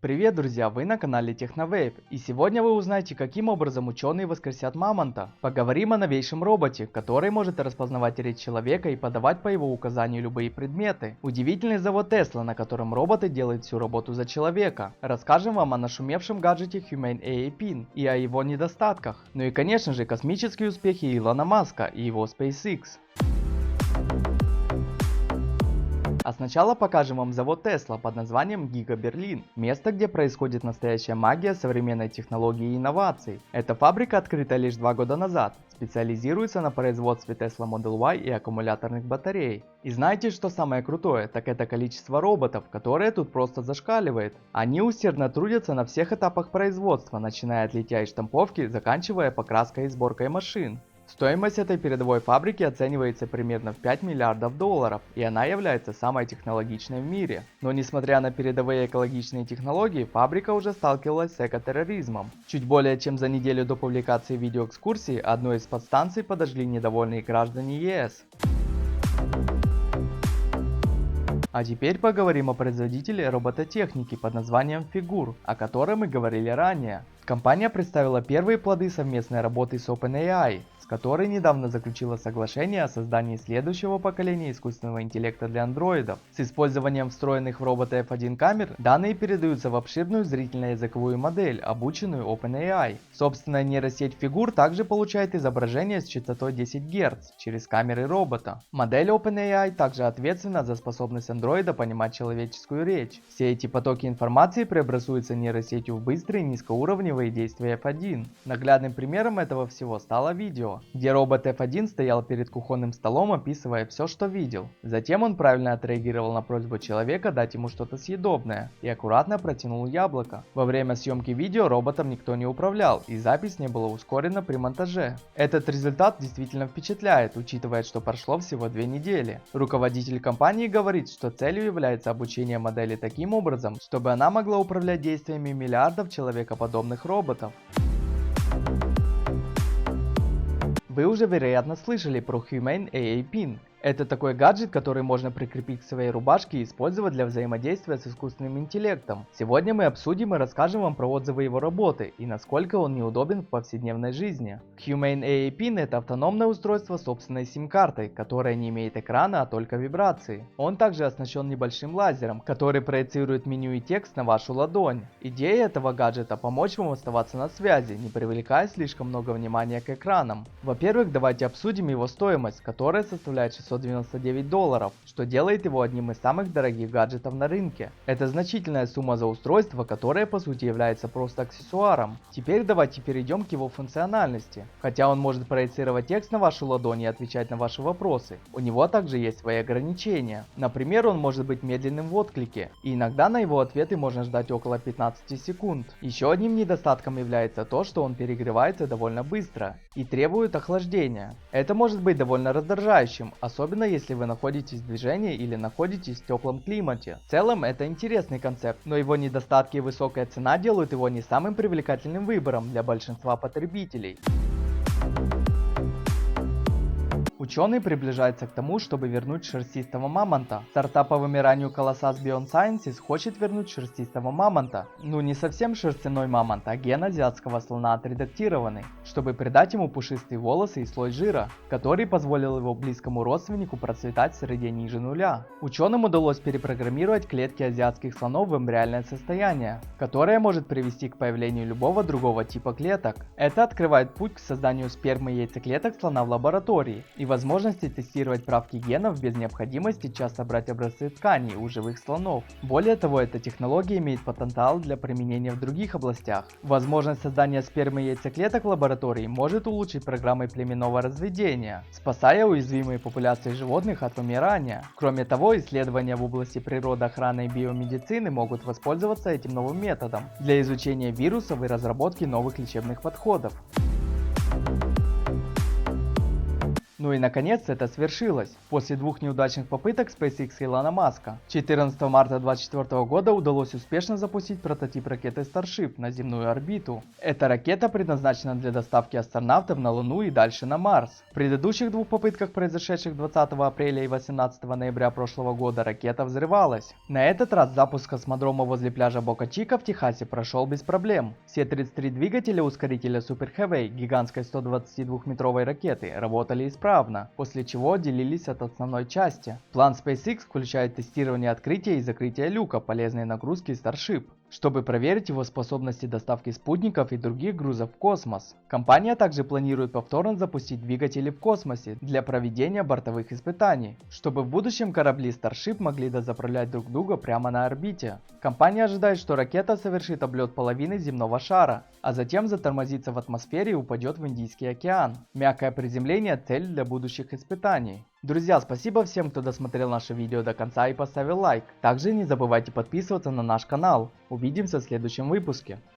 Привет, друзья! Вы на канале Техновейв, и сегодня вы узнаете, каким образом ученые воскресят мамонта. Поговорим о новейшем роботе, который может распознавать речь человека и подавать по его указанию любые предметы. Удивительный завод Tesla, на котором роботы делают всю работу за человека. Расскажем вам о нашумевшем гаджете Humane AI Pin и о его недостатках. Ну и конечно же космические успехи Илона Маска и его SpaceX. А сначала покажем вам завод Tesla под названием Giga Berlin, место, где происходит настоящая магия современной технологии и инноваций. Эта фабрика открыта лишь 2 года назад, специализируется на производстве Tesla Model Y и аккумуляторных батарей. И знаете, что самое крутое? Так это количество роботов, которые тут просто зашкаливает. Они усердно трудятся на всех этапах производства, начиная от литья и штамповки, заканчивая покраской и сборкой машин. Стоимость этой передовой фабрики оценивается примерно в 5 миллиардов долларов, и она является самой технологичной в мире. Но несмотря на передовые экологичные технологии, фабрика уже сталкивалась с экотерроризмом. Чуть более чем за неделю до публикации видеоэкскурсии одну из подстанций подожгли недовольные граждане ЕС. А теперь поговорим о производителе робототехники под названием Figure, о котором мы говорили ранее. Компания представила первые плоды совместной работы с OpenAI, с которой недавно заключила соглашение о создании следующего поколения искусственного интеллекта для андроидов. С использованием встроенных в робота F1 камер данные передаются в обширную зрительно-языковую модель, обученную OpenAI. Собственная нейросеть Figure также получает изображение с частотой 10 Гц через камеры робота. Модель OpenAI также ответственна за способность андроида понимать человеческую речь. Все эти потоки информации преобразуются нейросетью в быстрые низкоуровневые действия F1. Наглядным примером этого всего стало видео, где робот F1 стоял перед кухонным столом, описывая все, что видел. Затем он правильно отреагировал на просьбу человека дать ему что-то съедобное и аккуратно протянул яблоко. Во время съемки видео роботом никто не управлял, и запись не была ускорена при монтаже. Этот результат действительно впечатляет, учитывая, что прошло всего 2 недели. Руководитель компании говорит, что целью является обучение модели таким образом, чтобы она могла управлять действиями миллиардов человекоподобных роботов. Вы уже вероятно слышали про Humane AI Pin. Это такой гаджет, который можно прикрепить к своей рубашке и использовать для взаимодействия с искусственным интеллектом. Сегодня мы обсудим и расскажем вам про отзывы его работы и насколько он неудобен в повседневной жизни. Humane AI Pin — это автономное устройство с собственной сим-картой, которая не имеет экрана, а только вибрации. Он также оснащен небольшим лазером, который проецирует меню и текст на вашу ладонь. Идея этого гаджета — помочь вам оставаться на связи, не привлекая слишком много внимания к экранам. Во-первых, давайте обсудим его стоимость, которая составляет $699, что делает его одним из самых дорогих гаджетов на рынке. Это значительная сумма за устройство, которое по сути является просто аксессуаром. Теперь давайте перейдем к его функциональности. Хотя он может проецировать текст на вашу ладонь и отвечать на ваши вопросы, у него также есть свои ограничения. Например, он может быть медленным в отклике, и иногда на его ответы можно ждать около 15 секунд. Еще одним недостатком является то, что он перегревается довольно быстро и требует охлаждения. Это может быть довольно раздражающим, особенно если вы находитесь в движении или находитесь в теплом климате. В целом это интересный концепт, но его недостатки и высокая цена делают его не самым привлекательным выбором для большинства потребителей. Ученые приближаются к тому, чтобы вернуть шерстистого мамонта. Стартап по вымиранию Colossus Beyond Sciences хочет вернуть шерстистого мамонта. Ну, не совсем шерстяной мамонт, а ген азиатского слона отредактированный, чтобы придать ему пушистые волосы и слой жира, который позволил его близкому родственнику процветать в среде ниже нуля. Ученым удалось перепрограммировать клетки азиатских слонов в эмбриальное состояние, которое может привести к появлению любого другого типа клеток. Это открывает путь к созданию спермы и яйцеклеток слона в лаборатории и возможности тестировать правки генов без необходимости часто брать образцы тканей у живых слонов. Более того, эта технология имеет потенциал для применения в других областях. Возможность создания спермы и яйцеклеток в лаборатории может улучшить программы племенного разведения, спасая уязвимые популяции животных от вымирания. Кроме того, исследования в области природоохраны и биомедицины могут воспользоваться этим новым методом для изучения вирусов и разработки новых лечебных подходов. Ну и наконец это свершилось. После двух неудачных попыток SpaceX Илона Маска 14 марта 2024 года удалось успешно запустить прототип ракеты Starship на земную орбиту. Эта ракета предназначена для доставки астронавтов на Луну и дальше на Марс. В предыдущих двух попытках, произошедших 20 апреля и 18 ноября прошлого года, ракета взрывалась. На этот раз запуск космодрома возле пляжа Бока-Чика в Техасе прошел без проблем. Все 33 двигателя ускорителя Super Heavy, гигантской 122-метровой ракеты, работали исправно, после чего отделились от основной части. План SpaceX включает тестирование открытия и закрытия люка полезной нагрузки Starship, чтобы проверить его способности доставки спутников и других грузов в космос. Компания также планирует повторно запустить двигатели в космосе для проведения бортовых испытаний, чтобы в будущем корабли Starship могли дозаправлять друг друга прямо на орбите. Компания ожидает, что ракета совершит облет половины земного шара, а затем затормозится в атмосфере и упадет в Индийский океан. Мягкое приземление – цель для будущих испытаний. Друзья, спасибо всем, кто досмотрел наше видео до конца и поставил лайк. Также не забывайте подписываться на наш канал. Увидимся в следующем выпуске.